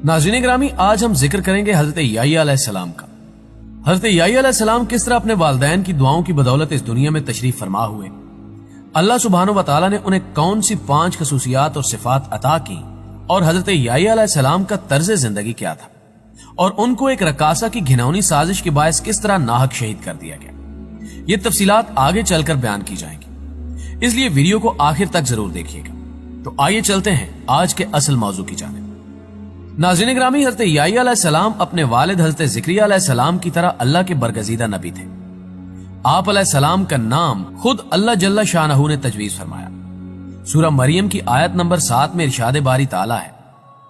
नाज़रीन ग्रामी, आज हम जिक्र करेंगे हजरत याह्या अलैहिस्सलाम का। हजरत याह्या अलैहिस्सलाम किस तरह अपने वालिदैन की दुआओं की बदौलत इस दुनिया में तशरीफ फरमा हुए। अल्लाह सुब्हानहू व तआला ने उन्हें कौन सी 5 खसूसियात और सिफात अता की और हजरत याह्या अलैहिस्सलाम का तर्ज जिंदगी क्या था और उनको एक रकासा की घिनौनी साजिश के बायस किस तरह नाहक शहीद कर दिया गया। ये तफसीलात आगे चलकर बयान की जाएंगी, इसलिए वीडियो को आखिर तक जरूर देखिएगा। तो आइए चलते हैं आज के असल मौजू की जानिब। नाज़रीन ग्रामी, हजरत याह्या अलैहिस्सलाम अपने वालिद हजरत ज़िक्रिया अलैहिस्सलाम की तरह अल्लाह के बरगजीदा नबी थे। आप अलैहिस्सलाम का नाम खुद अल्लाह जल्ला शानहू ने तजवीज फरमाया। सूरह मरियम की आयत नंबर 7 में इरशाद बारी ताला है,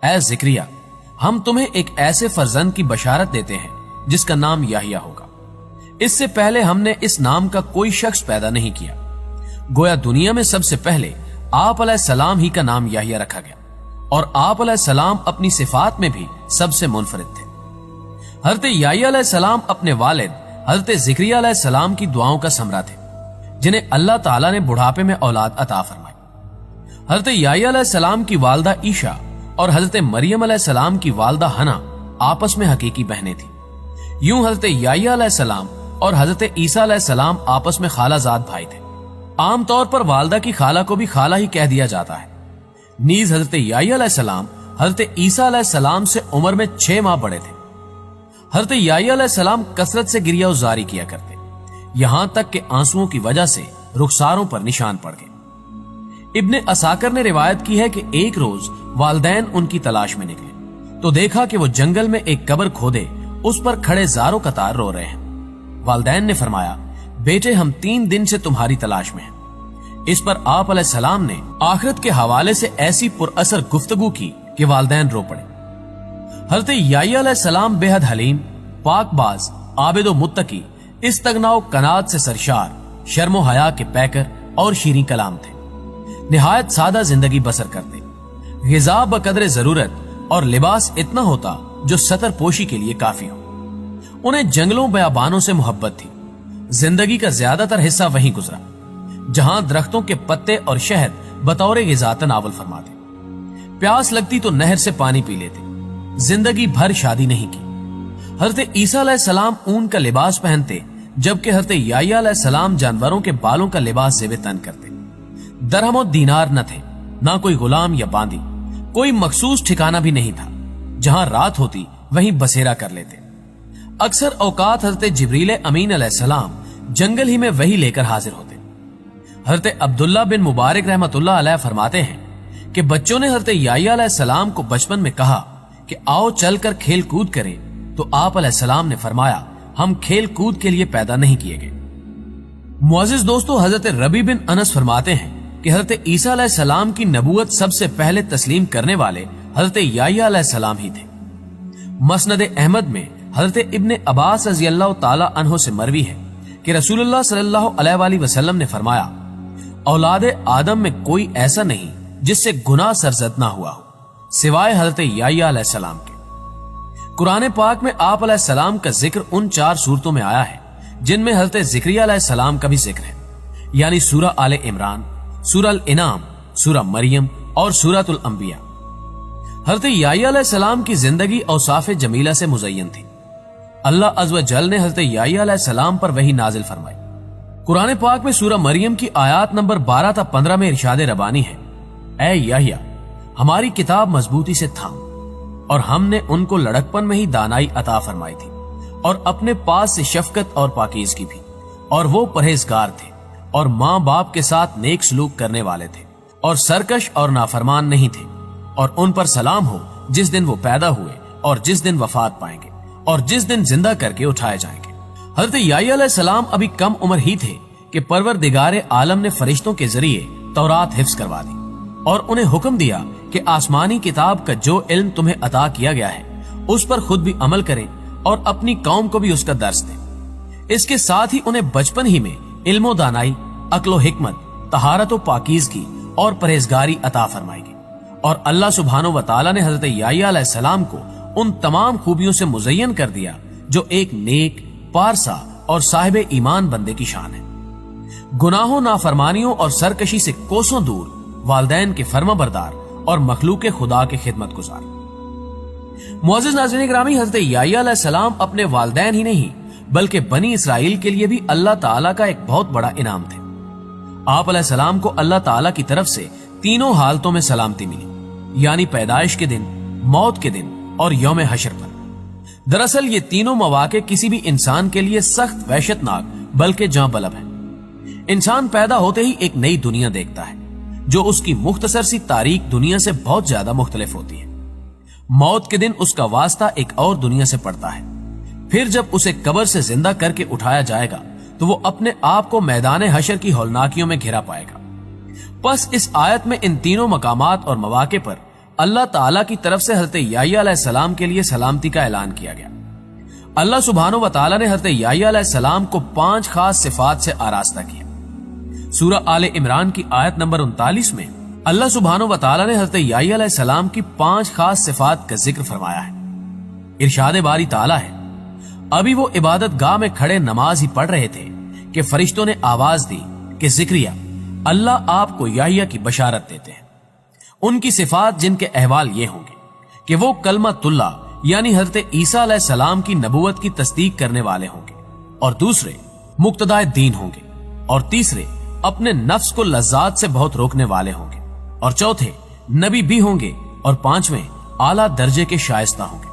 ऐ ज़िक्रिया, हम तुम्हें एक ऐसे फर्जंद की बशारत देते हैं जिसका नाम याह्या होगा। इससे पहले हमने इस नाम का कोई शख्स पैदा नहीं किया। गोया दुनिया में सबसे पहले आप अलैहिस्सलाम ही का नाम याह्या रखा गया और आप अलैहिस्सलाम अपनी सिफात में भी सबसे मुनफरिद थे। हजरत याह्या अलैहिस्सलाम अपने वालिद हजरत ज़िक्रिया अलैहिस्सलाम की दुआओं का समरा थे, जिन्हें अल्लाह ताला ने बुढ़ापे में औलाद अता फरमाई। हजरत याह्या अलैहिस्सलाम की वालदा ईशा और हजरत मरियम अलैहिस्सलाम की वालदा हना आपस में हकीकी बहनें थी। यूं हजरत याह्या अलैहिस्सलाम और हजरत ईसा अलैहिस्सलाम आपस में खालाजाद भाई थे। आमतौर पर वालदा की खाला को भी खाला ही कह दिया जाता है। नीज हजरत याह्या अलैहिस्सलाम हजरत ईसा अलैहिस्सलाम से उम्र में 6 माह बड़े थे। हजरत याह्या अलैहिस्सलाम कसरत से गिरिया उजारी किया करते, यहां तक कि आंसुओं की वजह से रुखसारों पर निशान पड़ गए। इब्ने असाकर ने रिवायत की है कि एक रोज वालिदैन उनकी तलाश में निकले तो देखा कि वो जंगल में एक कब्र खोदे उस पर खड़े ज़ारो कतार रो रहे हैं। वालिदैन ने फरमाया, बेटे, हम 3 दिन से तुम्हारी तलाश में हैं। इस पर आप अलैहिस्सलाम ने आखिरत के हवाले से ऐसी पुरअसर गुफ्तगू की कि वालिदैन रो पड़े। हजरत याह्या अलैहिस्सलाम बेहद हलीम, पाकबाज, आबिदो मुत्तकी, इस्तगनाओ कनात से सरशार, शर्मो हया के पैकर और शीरीं कलाम थे। निहायत सादा जिंदगी बसर करते, ग़िज़ा बकदरे जरूरत और लिबास इतना होता जो सतर पोशी के लिए काफी हो। उन्हें जंगलों बयाबानों से मोहब्बत थी। जिंदगी का ज्यादातर हिस्सा वहीं गुजरा जहां दरख्तों के पत्ते और शहद बतौर ग़िज़ा तनावुल फरमाते। प्यास लगती तो नहर से पानी पी लेते। जिंदगी भर शादी नहीं की। हजरत ईसा अलैहिस्सलाम ऊन का लिबास पहनते, जबकि हजरत याह्या अलैहिस्सलाम जानवरों के बालों का लिबास ज़ेबे तन करते। दरहम दीनार न थे, ना कोई गुलाम या बांदी, कोई मखसूस ठिकाना भी नहीं था। जहां रात होती वहीं बसेरा कर लेते। अक्सर औकात हजरत जिब्रील अमीन अलैहिस्सलाम जंगल ही में वही लेकर हाजिर होते। हजरत अब्दुल्ला बिन मुबारक रहमतुल्लाह अलैह फरमाते हैं कि बच्चों ने हजरत याह्या अलैहिस्सलाम को बचपन में कहा कि आओ चलकर खेल कूद करें, तो आप अलैहिस्सलाम ने फरमाया, हम खेल कूद के लिए पैदा नहीं किए गए। मुअज़्ज़िज़ दोस्तों, हजरत रबी बिन अनस फरमाते हैं कि हजरत ईसा अलैहिस्सलाम की नबूवत सबसे पहले तस्लीम करने वाले हजरत याह्या अलैहिस्सलाम ही थे। मसनद अहमद में हजरत इब्ने अब्बास रज़ियल्लाहु ताला अन्हो से मरवी है कि रसूलुल्लाह सल्लल्लाहु अलैहि वसल्लम ने फरमाया, औलाद आदम में कोई ऐसा नहीं जिससे गुनाह सरजद ना हुआ हो, सिवाय हजरत याह्या अलैहिस्सलाम के। कुरान पाक में आप अलैहिस्सलाम का जिक्र उन 4 सूरतों में आया है जिनमें हजरत ज़िक्रिया अलैहिस्सलाम का भी जिक्र है, यानी सूरह आले इमरान, सूरह अल इनाम, सूरह मरियम और सूरतुल अंबिया। हजरत याह्या अलैहिस्सलाम की जिंदगी औसाफ जमीला से मुज़य्यन थी। अल्लाह अज़्ज़ व जल ने हजरत याह्या अलैहिस्सलाम पर वही नाजिल फरमाई। कुरान पाक में सूरह मरियम की आयत नंबर 12 था 15 में इरशाद रबानी है, ऐ याह्या, हमारी किताब मजबूती से थाम और हमने उनको लड़कपन में ही दानाई अता फरमाई थी और अपने पास से शफकत और पाकीज़गी भी, और वो परहेजगार थे और माँ बाप के साथ नेक सलूक करने वाले थे और सरकश और नाफरमान नहीं थे। और उन पर सलाम हो जिस दिन वो पैदा हुए और जिस दिन वफात पाएंगे और जिस दिन जिंदा करके उठाए जाएंगे। हजरत याह्या अलैहिस्सलाम अभी कम उम्र ही थे कि परवरदिगारे आलम ने फरिश्तों के जरिए तौरात हिफ्ज करवा दी और उन्हें हुक्म दिया कि आसमानी किताब का जो इल्म तुम्हें अता किया गया है उस पर खुद भी अमल करें और अपनी कौम को भी उसका दर्स दें। इसके साथ ही उन्हें बचपन ही में इल्मो दानाई, अक्लो हिकमत, तहारत व पाकीज़गी और परहेजगारी अता फरमाएगी। और अल्लाह सुब्हानहू व तआला ने हजरत याह्या अलैहिस्सलाम को उन तमाम खूबियों से मुज़य्यन कर दिया जो एक नेक, पारसा और साहिब ईमान बंदे की शान है। गुनाहों, नाफरमानियों और सरकशी से कोसों दूर, वालिदैन के फर्माबरदार और मखलूक खुदा के खिदमत गुजार। मुअज़्ज़िज़ नाज़रीन गिरामी, हज़रत याह्या अलैहिस्सलाम अपने वालिदैन ही नहीं बल्कि बनी इसराइल के लिए भी अल्लाह ताला का एक बहुत बड़ा इनाम थे। आप अलैहिस्सलाम को अल्लाह ताला की तरफ से तीनों हालतों में सलामती मिली, यानी पैदाइश के दिन, मौत के दिन और यौम हशर पर। दरअसल ये तीनों मौके किसी भी इंसान के लिए सख्त वहशतनाक बल्कि जां बलब है। इंसान पैदा होते ही एक नई दुनिया देखता है जो उसकी मुख्तसर सी तारीख दुनिया से बहुत ज्यादा मुख्तलिफ होती है। मौत के दिन उसका वास्ता एक और दुनिया से पड़ता है। फिर जब उसे कब्र से जिंदा करके उठाया जाएगा तो वो अपने आप को मैदान हशर की हौलनाकियों में घिरा पाएगा। बस इस आयत में इन तीनों मकामात और मौके पर अल्लाह ताला की तरफ से हज़रत याह्या अलैहिस्सलाम के लिए सलामती का ऐलान किया गया। अल्लाह सुब्हानहू व तआला ने हज़रत याह्या अलैहिस्सलाम को 5 खास सिफात से आरास्ता किया। सूरह आले इमरान की आयत नंबर 39 में अल्लाह सुब्हानहू व तआला ने हज़रत याह्या अलैहिस्सलाम की 5 खास सिफात का जिक्र फरमाया है। इरशाद बारी ताला है, अभी वो इबादत गाह में खड़े नमाज ही पढ़ रहे थे कि फरिश्तों ने आवाज दी कि जिक्रिया, अल्लाह आपको याह्या की बशारत देते हैं। उनकी सिफात जिनके अहवाल ये होंगे कि वो कलमतुल्ला यानी हजरत ईसा अलैहिस्सलाम की नबूवत की तस्दीक करने वाले होंगे, और दूसरे मुक्तदाए दीन होंगे, और तीसरे अपने नफ्स को लज्जात से बहुत रोकने वाले होंगे, और चौथे नबी भी होंगे, और पांचवें आला दर्जे के शाइस्ता होंगे।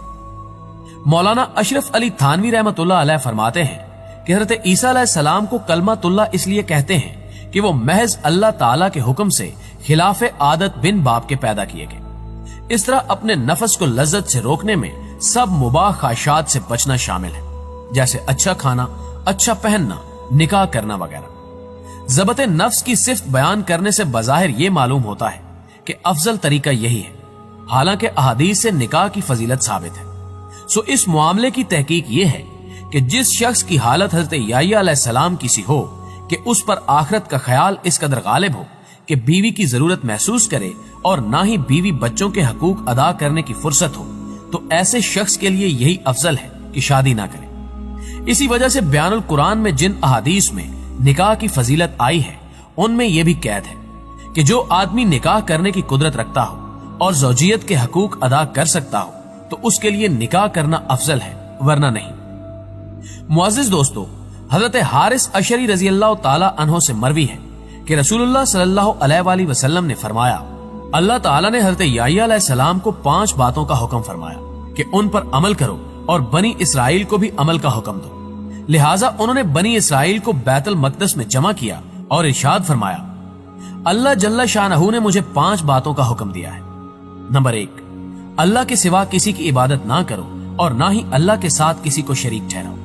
मौलाना अशरफ अली थानवी रहमतुल्लाह अलैह फरमाते हैं कि हजरत ईसा अलैहिस्सलाम को कलमतुल्ला इसलिए कहते हैं कि वो महज अल्लाह ताला के हुक्म से खिलाफे आदत बिन बाप के पैदा किए गए। इस तरह अपने नफस को लज्जत से रोकने में सब मुबाह ख्वाहिशात से बचना शामिल है, जैसे अच्छा खाना, अच्छा पहनना, निकाह करना वगैरह। ज़बत नफ्स की सिफ्त बयान करने से बज़ाहिर ये मालूम होता है कि अफजल तरीका यही है, हालांकि अहादीस से निकाह की फजीलत साबित है। सो इस मामले की तहकीक ये है कि जिस शख्स की हालत हजरत याह्या अलैहिस्सलाम की सी हो कि उस पर आखिरत का ख्याल इस कदर गालिब हो कि बीवी की जरूरत महसूस करे और ना ही बीवी बच्चों के हकूक अदा करने की फुर्सत हो, तो ऐसे शख्स के लिए यही अफजल है कि शादी ना करे। इसी वजह से बयानुल कुरान में जिन अहादीस में निकाह की फजीलत आई है उनमें यह भी कैद है कि जो आदमी निकाह करने की कुदरत रखता हो और ज़ौजियत के हकूक अदा कर सकता हो तो उसके लिए निकाह करना अफजल है, वरना नहीं। मुअज़्ज़िज़ दोस्तों, हजरत हारिस अशरी रजी अल्लाह ताला अन्हो से मरवी है कि रसूलुल्लाह सल्लल्लाहु अलैहि वसल्लम ने फरमाया, अल्लाह ताला ने हजरत याह्या अलैहिस्सलाम को 5 बातों का हुक्म फरमाया कि उन पर अमल करो और बनी इसराइल को भी अमल का हुक्म दो। लिहाजा उन्होंने बनी इसराइल को बैतुल मक़दस में जमा किया और इरशाद फरमाया, अल्लाह जल्ला शानहू ने मुझे 5 बातों का हुक्म दिया है। नंबर 1, अल्लाह के सिवा किसी की इबादत ना करो और ना ही अल्लाह के साथ किसी को शरीक ठहराओ।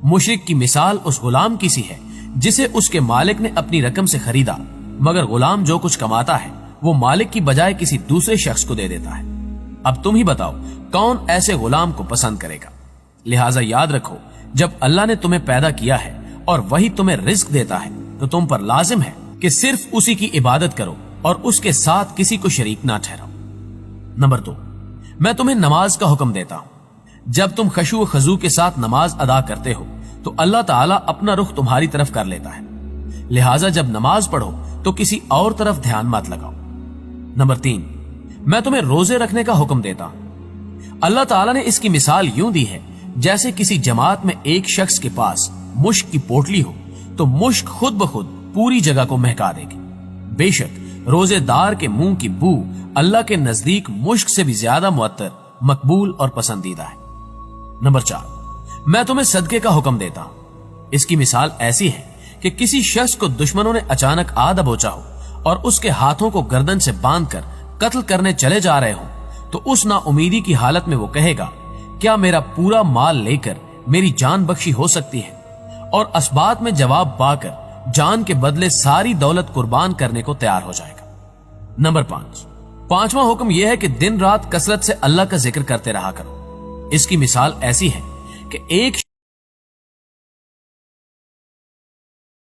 मुशरिक की मिसाल उस गुलाम की सी है जिसे उसके मालिक ने अपनी रकम से खरीदा, मगर गुलाम जो कुछ कमाता है वो मालिक की बजाय किसी दूसरे शख्स को दे देता है। अब तुम ही बताओ कौन ऐसे गुलाम को पसंद करेगा। लिहाजा याद रखो, जब अल्लाह ने तुम्हें पैदा किया है और वही तुम्हें रिज्क देता है तो तुम पर लाजिम है कि सिर्फ उसी की इबादत करो और उसके साथ किसी को शरीक ना ठहराओ। नंबर 2, मैं तुम्हें नमाज का हुक्म देता हूं। जब तुम खशू खजू के साथ नमाज अदा करते हो तो अल्लाह ताला अपना रुख तुम्हारी तरफ कर लेता है। लिहाजा जब नमाज पढ़ो तो किसी और तरफ ध्यान मत लगाओ। नंबर 3, मैं तुम्हें रोजे रखने का हुक्म देता हूं। अल्लाह ताला ने इसकी मिसाल यूं दी है जैसे किसी जमात में एक शख्स के पास मुश्क की पोटली हो तो मुश्क खुद ब खुद पूरी जगह को महका देगी। बेशक रोजेदार के मुंह की बू अल्लाह के नजदीक मुश्क से भी ज्यादा मुअत्तर, मकबूल और पसंदीदा है। नंबर 4, मैं तुम्हें सदके का हुक्म देता हूं। इसकी मिसाल ऐसी है कि किसी शख्स को दुश्मनों ने अचानक आ दबोचा हो और उसके हाथों को गर्दन से बांधकर कत्ल करने चले जा रहे हो तो उस नाउमीदी की हालत में वो कहेगा, क्या मेरा पूरा माल लेकर मेरी जान बख्शी हो सकती है? और असबात में जवाब पाकर जान के बदले सारी दौलत कुर्बान करने को तैयार हो जाएगा। नंबर 5, 5वां हुक्म यह है कि दिन रात कसरत से अल्लाह का जिक्र करते रहा करो। इसकी मिसाल ऐसी है कि एक